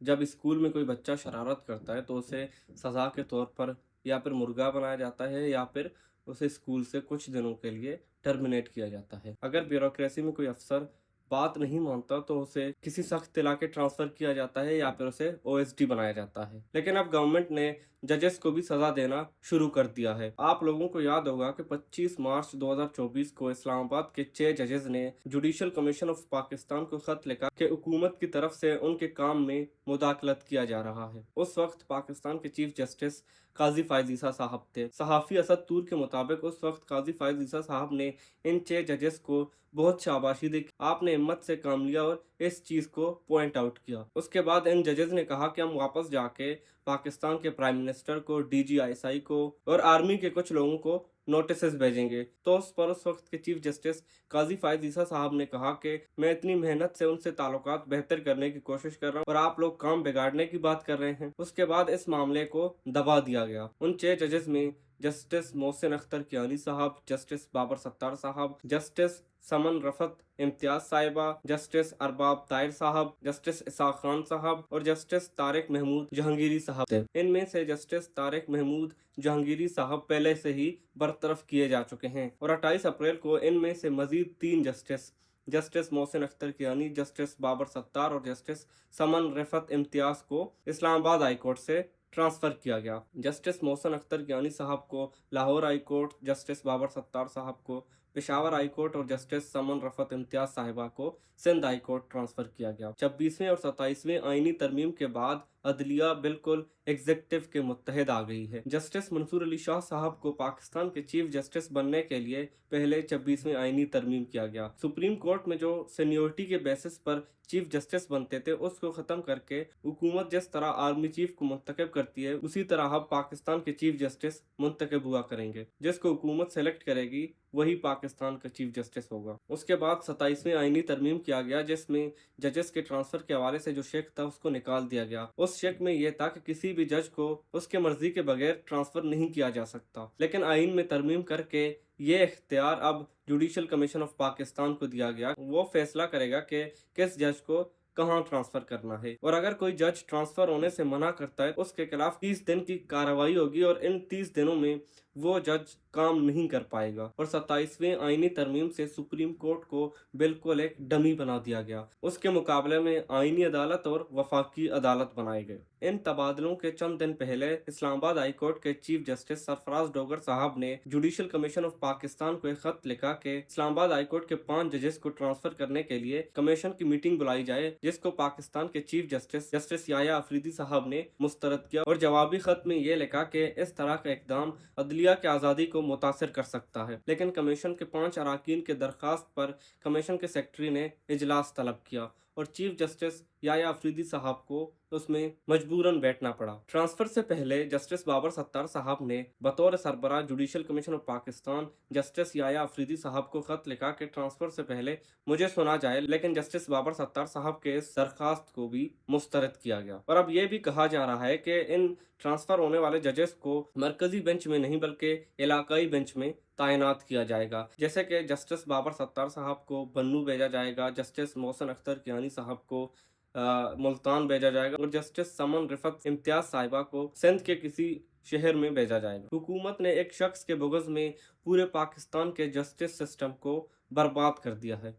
जब स्कूल में कोई बच्चा शरारत करता है तो उसे सज़ा के तौर पर या फिर मुर्गा बनाया जाता है या फिर उसे स्कूल से कुछ दिनों के लिए टर्मिनेट किया जाता है। अगर ब्यूरोक्रेसी में कोई अफ़सर बात नहीं मानता तो उसे किसी सख्त इलाके ट्रांसफ़र किया जाता है या फिर उसे ओएसडी बनाया जाता है। लेकिन अब गवर्नमेंट ने जजेस को भी सज़ा देना शुरू कर दिया है। आप लोगों को याद होगा कि 25 मार्च 2024 को इस्लामाबाद के 6 जजेस ने जुडिशल कमीशन ऑफ पाकिस्तान को खत लिखा कि हुकूमत की तरफ से उनके काम में मुदाखलत किया जा रहा है। उस वक्त पाकिस्तान के चीफ जस्टिस काजी फायज ईसा साहब थे। सहाफ़ी असद तूर के मुताबिक उस वक्त काजी फायज ईसा साहब ने इन 6 जजेस को बहुत शाबाशी दी। आपने हिम्मत से काम लिया और इस चीज़ को पॉइंट आउट किया। उसके बाद इन जजेस ने कहा कि हम वापस जाके पाकिस्तान के प्राइम मिनिस्टर को, डीजीआईएसआई को और आर्मी के कुछ लोगों को नोटिसेस भेजेंगे। तो उस वक्त के चीफ जस्टिस काजी फायज ईसा साहब ने कहा कि मैं इतनी मेहनत से उनसे ताल्लुकात बेहतर करने की कोशिश कर रहा हूँ और आप लोग काम बिगाड़ने की बात कर रहे हैं। उसके बाद इस मामले को दबा दिया गया। उन 6 जजेस में जस्टिस मोहसिन अख्तर कियानी साहब, जस्टिस बाबर सत्तार साहब, जस्टिस समन रफत इम्तियाज साहिबा, जस्टिस अरबाब ताहिर साहब, जस्टिस इसाक खान साहब और जस्टिस तारिक महमूद जहांगीरी साहब थे। इनमें से जस्टिस तारिक महमूद जहांगीरी साहब पहले से ही बरतरफ किए जा चुके हैं और 28 अप्रैल को इनमें से मजीद 3 justice justice Mohsin Akhtar Kiyani, justice Babar Sattar और जस्टिस समन रफत इम्तियाज को इस्लामाबाद हाई कोर्ट से ट्रांसफ़र किया गया। जस्टिस मोहसिन अख्तर कियानी साहब को Lahore high court, justice Babar Sattar साहब को पेशावर हाई कोर्ट और जस्टिस समन रफत इम्तियाज साहिबा को सिंध हाई कोर्ट ट्रांसफ़र किया गया। 26वें और 27वें आईनी तरमीम के बाद अदलिया बिल्कुल एग्जीक्यूटिव के मुत्तहद आ गई है। जस्टिस मंसूर अली शाह साहब को पाकिस्तान के चीफ जस्टिस बनने के लिए पहले 26वें आईनी तरमीम किया गया। सुप्रीम कोर्ट में जो सीनियोरिटी के बेसिस पर चीफ जस्टिस बनते थे उसको ख़त्म करके हुकूमत जिस तरह आर्मी चीफ को मुंतखब करती है उसी तरह अब पाकिस्तान के चीफ जस्टिस मुंतखब हुआ करेंगे। जिसको हुकूमत सेलेक्ट करेगी वही पाकिस्तान का चीफ जस्टिस होगा। उसके बाद 27वें आईनी तरमीम किया गया जिसमें जजेस के ट्रांसफ़र के हवाले से जो शेक था उसको निकाल दिया गया। उस शेक में यह था कि किसी भी जज को उसके मर्जी के बगैर ट्रांसफ़र नहीं किया जा सकता। लेकिन आइन में तरमीम करके ये इख्तियार अब जुडिशल कमीशन ऑफ पाकिस्तान को दिया गया। वो फैसला करेगा कि किस जज को कहाँ ट्रांसफ़र करना है और अगर कोई जज ट्रांसफ़र होने से मना करता है उसके खिलाफ 30 दिन की कार्रवाई होगी और इन 30 दिनों में वो जज काम नहीं कर पाएगा। और 27वें आईनी तरमीम से सुप्रीम कोर्ट को बिल्कुल एक डमी बना दिया गया। उसके मुकाबले में आईनी अदालत और वफाकी अदालत बनाए गए। इन तबादलों के चंद दिन पहले इस्लामाबाद हाई कोर्ट के चीफ जस्टिस सरफराज डोगर साहब ने जुडिशल कमीशन ऑफ पाकिस्तान को एक खत लिखा कि इस्लामाबाद हाई कोर्ट के 5 जजेस को ट्रांसफ़र करने के लिए कमीशन की मीटिंग बुलाई जाए, जिसको पाकिस्तान के chief justice justice Yahya Afridi साहब ने मुस्तरद किया और जवाबी खत में ये लिखा कि इस तरह का इकदाम अदलिया की आज़ादी को मुतासिर कर सकता है। लेकिन कमीशन के 5 अरकान के दरख्वास्त पर कमीशन के सेक्रेटरी ने इजलास तलब किया और चीफ जस्टिस याया अफरीदी साहब को उसमें मजबूरन बैठना पड़ा। ट्रांसफ़र से पहले जस्टिस बाबर सत्तार साहब ने बतौर सरबराह judicial commission of Pakistan justice Yahya Afridi साहब को खत लिखा कि ट्रांसफ़र से पहले मुझे सुना जाए, लेकिन जस्टिस बाबर सत्तार साहब के इस दरखास्त को भी मुस्तरद किया गया। और अब यह भी कहा जा रहा है कि इन ट्रांसफ़र होने वाले जजेस को मरकजी बेंच में नहीं बल्कि इलाकाई बेंच में तैनात किया जाएगा। जैसे कि जस्टिस बाबर सत्तार साहब को बन्नू भेजा जाएगा, जस्टिस मोहसिन अख्तर कियानी साहब को मुल्तान भेजा जाएगा और जस्टिस समन रिफत इम्तियाज साहिबा को सिंध के किसी शहर में भेजा जाएगा। हुकूमत ने एक शख्स के बुग़्ज़ में पूरे पाकिस्तान के जस्टिस सिस्टम को बर्बाद कर दिया है।